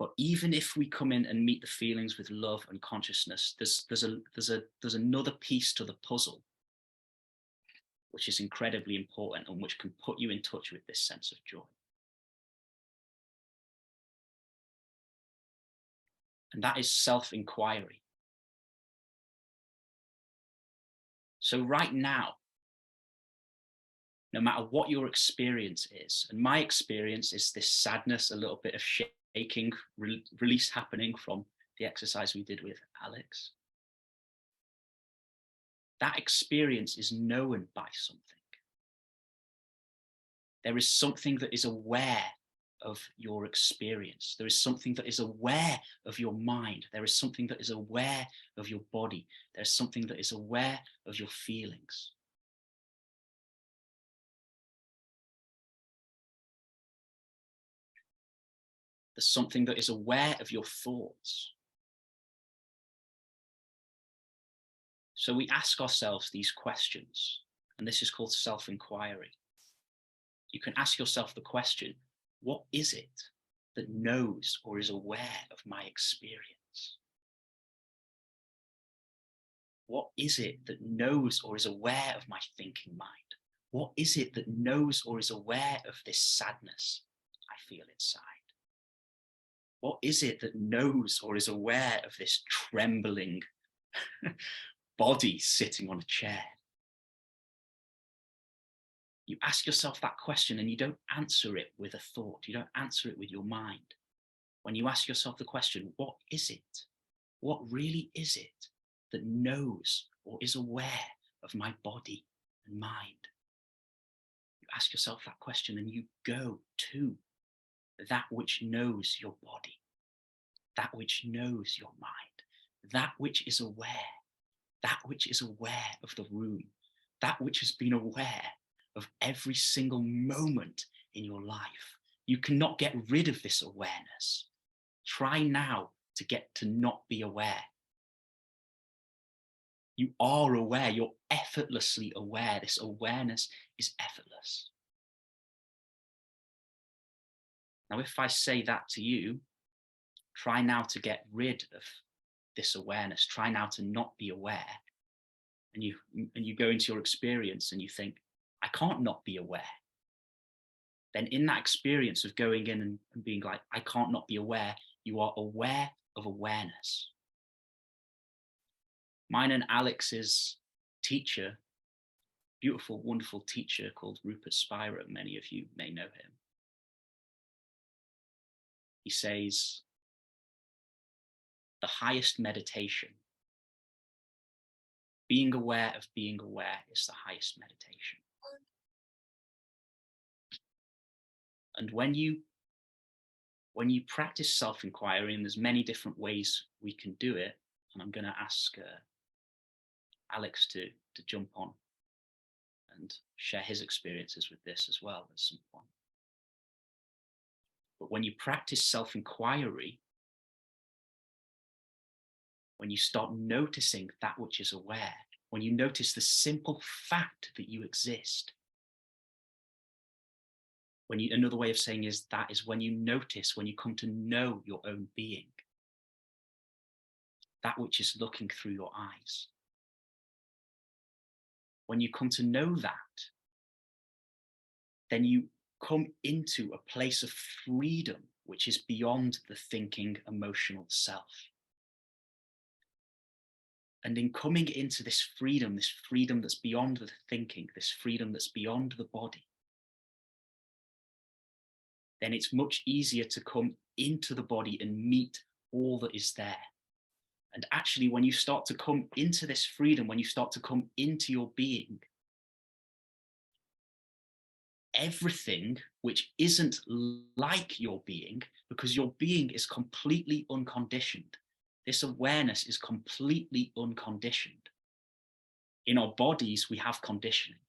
But even if we come in and meet the feelings with love and consciousness, there's another piece to the puzzle, which is incredibly important and which can put you in touch with this sense of joy. And that is self-inquiry. So right now, no matter what your experience is, and my experience is this sadness, a little bit of shaking, release happening from the exercise we did with Alex. That experience is known by something. There is something that is aware of your experience. There is something that is aware of your mind. There is something that is aware of your body. There's something that is aware of your feelings. There's something that is aware of your thoughts. So we ask ourselves these questions, and this is called self-inquiry. You can ask yourself the question, what is it that knows or is aware of my experience? What is it that knows or is aware of my thinking mind? What is it that knows or is aware of this sadness I feel inside? What is it that knows or is aware of this trembling body sitting on a chair? You ask yourself that question and you don't answer it with a thought. You don't answer it with your mind. When you ask yourself the question, what is it? What really is it that knows or is aware of my body and mind? You ask yourself that question and you go to that which knows your body, that which knows your mind, that which is aware of the room, that which has been aware of every single moment in your life. You cannot get rid of this awareness. Try now to get to not be aware. You are aware, you're effortlessly aware. This awareness is effortless. Now, if I say that to you, try now to get rid of this awareness. Try now to not be aware. And you go into your experience and you think, I can't not be aware. Then in that experience of going in and being like, I can't not be aware, you are aware of awareness. Mine and Alex's teacher, beautiful, wonderful teacher called Rupert Spira, many of you may know him. He says, the highest meditation, being aware of being aware, is the highest meditation. And when you practice self-inquiry, and there's many different ways we can do it, and I'm going to ask Alex to jump on and share his experiences with this as well at some point. But when you practice self-inquiry, when you start noticing that which is aware, when you notice the simple fact that you exist, another way of saying that is when you notice, when you come to know your own being, that which is looking through your eyes. When you come to know that, then you come into a place of freedom, which is beyond the thinking, emotional self. And in coming into this freedom that's beyond the thinking, this freedom that's beyond the body, then it's much easier to come into the body and meet all that is there. And actually, when you start to come into this freedom, when you start to come into your being, everything which isn't like your being, because your being is completely unconditioned. This awareness is completely unconditioned. In our bodies, we have conditioning.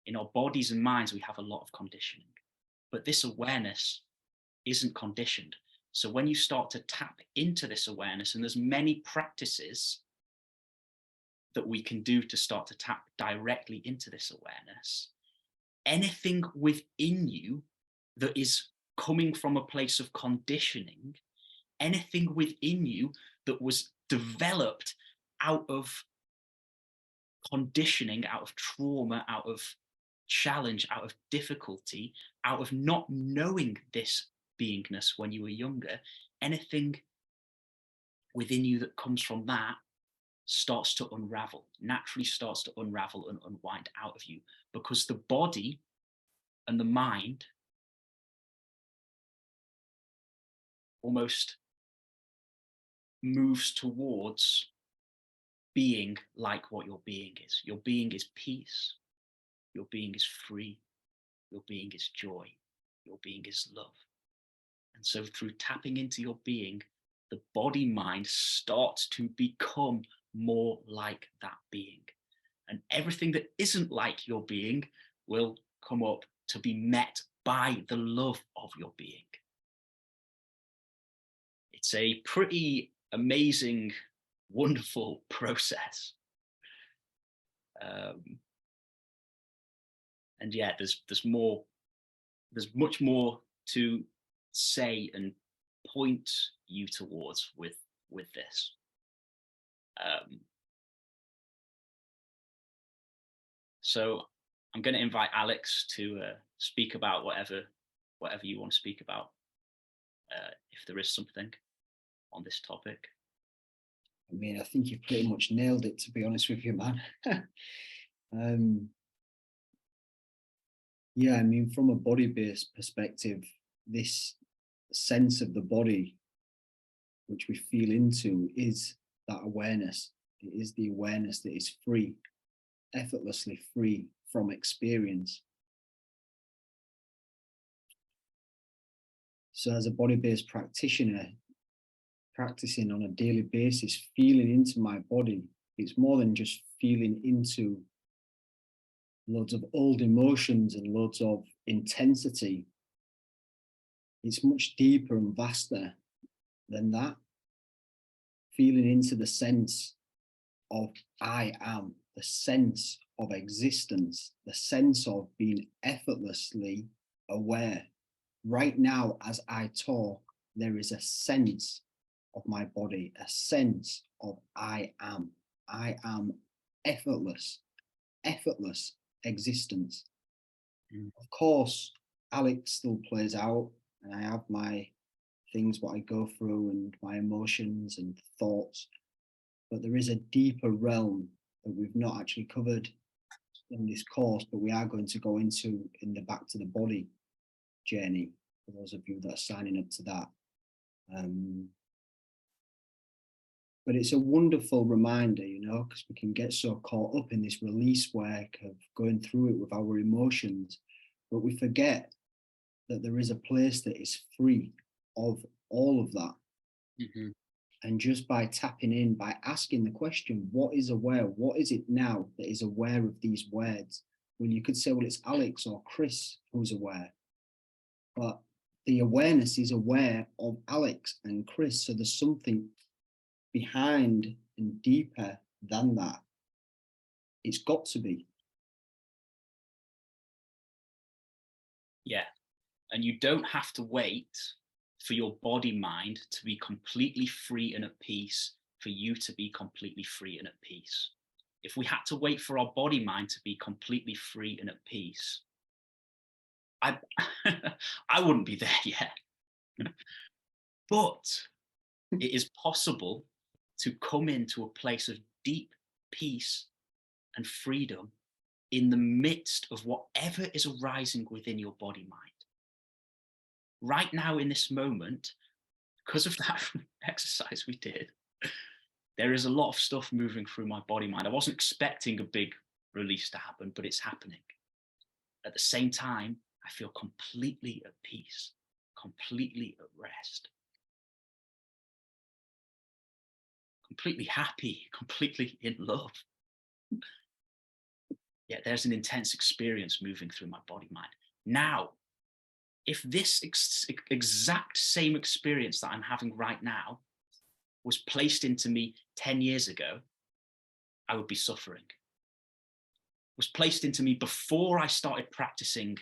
In our bodies and minds, we have a lot of conditioning. But this awareness isn't conditioned. So when you start to tap into this awareness, and there's many practices that we can do to start to tap directly into this awareness, anything within you that is coming from a place of conditioning anything within you that was developed out of conditioning, out of trauma, out of challenge, out of difficulty, out of not knowing this beingness when you were younger, anything within you that comes from that starts to unravel, naturally starts to unravel and unwind out of you, because the body and the mind almost moves towards being like what your being is. Your being is peace. Your being is free. Your being is joy. Your being is love. And so through tapping into your being, the body mind starts to become more like that being. And everything that isn't like your being will come up to be met by the love of your being. It's a pretty amazing, wonderful process. And yeah, there's much more to say and point you towards with this. So I'm going to invite Alex to speak about whatever you want to speak about, if there is something on this topic. I mean, I think you've pretty much nailed it, to be honest with you, man. Yeah, I mean, from a body-based perspective, this sense of the body, which we feel into, is that awareness. It is the awareness that is free, effortlessly free from experience. So as a body-based practitioner, practicing on a daily basis, feeling into my body, it's more than just feeling into loads of old emotions and loads of intensity. It's much deeper and vaster than that. Feeling into the sense of I am, the sense of existence, the sense of being effortlessly aware. Right now, as I talk, there is a sense of my body, a sense of I am. I am effortless existence. Of course, Alex still plays out, and I have my things, what I go through, and my emotions and thoughts, but there is a deeper realm that we've not actually covered in this course, but we are going to go into in the back to the body journey, for those of you that are signing up to that. But it's a wonderful reminder, you know, because we can get so caught up in this release work of going through it with our emotions, but we forget that there is a place that is free of all of that. Mm-hmm. And just by tapping in, by asking the question, what is aware? What is it now that is aware of these words? Well, you could say, well, it's Alex or Chris who's aware. But the awareness is aware of Alex and Chris. So there's something behind and deeper than that. It's got to be. Yeah. And you don't have to wait for your body mind to be completely free and at peace for you to be completely free and at peace. If we had to wait for our body mind to be completely free and at peace, I wouldn't be there yet. But it is possible to come into a place of deep peace and freedom in the midst of whatever is arising within your body mind. Right now, in this moment, because of that exercise we did, there is a lot of stuff moving through my body mind. I wasn't expecting a big release to happen, but it's happening. At the same time, I feel completely at peace, completely at rest, completely happy, completely in love. Yeah, there's an intense experience moving through my body mind. Now, if this exact same experience that I'm having right now was placed into me 10 years ago, I would be suffering. Was placed into me before I started practicing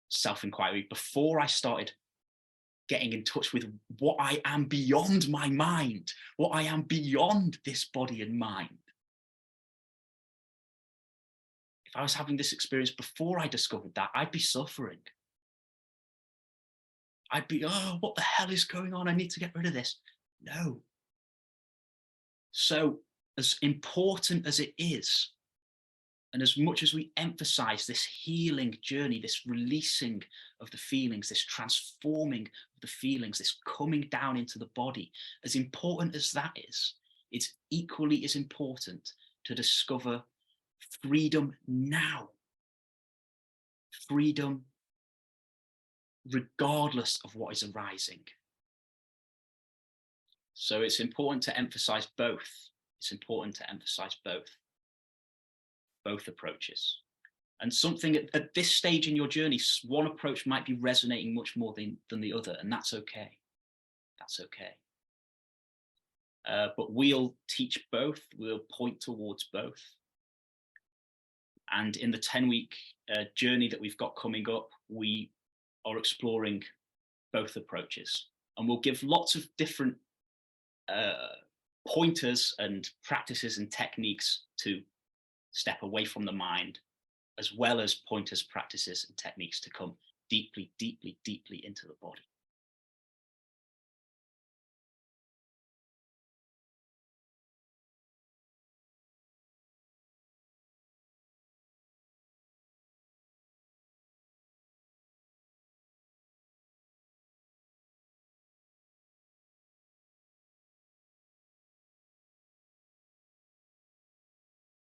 self-inquiry, before I started getting in touch with what I am beyond my mind, what I am beyond this body and mind. If I was having this experience before I discovered that, I'd be suffering. I'd be, oh, what the hell is going on? I need to get rid of this. No. So as important as it is, and as much as we emphasize this healing journey, this releasing of the feelings, this transforming of the feelings, this coming down into the body, as important as that is, it's equally as important to discover freedom now. Freedom regardless of what is arising. So it's important to emphasize both. It's important to emphasize both approaches. And something at this stage in your journey, one approach might be resonating much more than the other, and that's okay. That's okay. But we'll teach both, we'll point towards both. And in the 10-week journey that we've got coming up, we are exploring both approaches. And we'll give lots of different pointers and practices and techniques to step away from the mind, as well as pointers, practices, and techniques to come deeply, deeply, deeply into the body.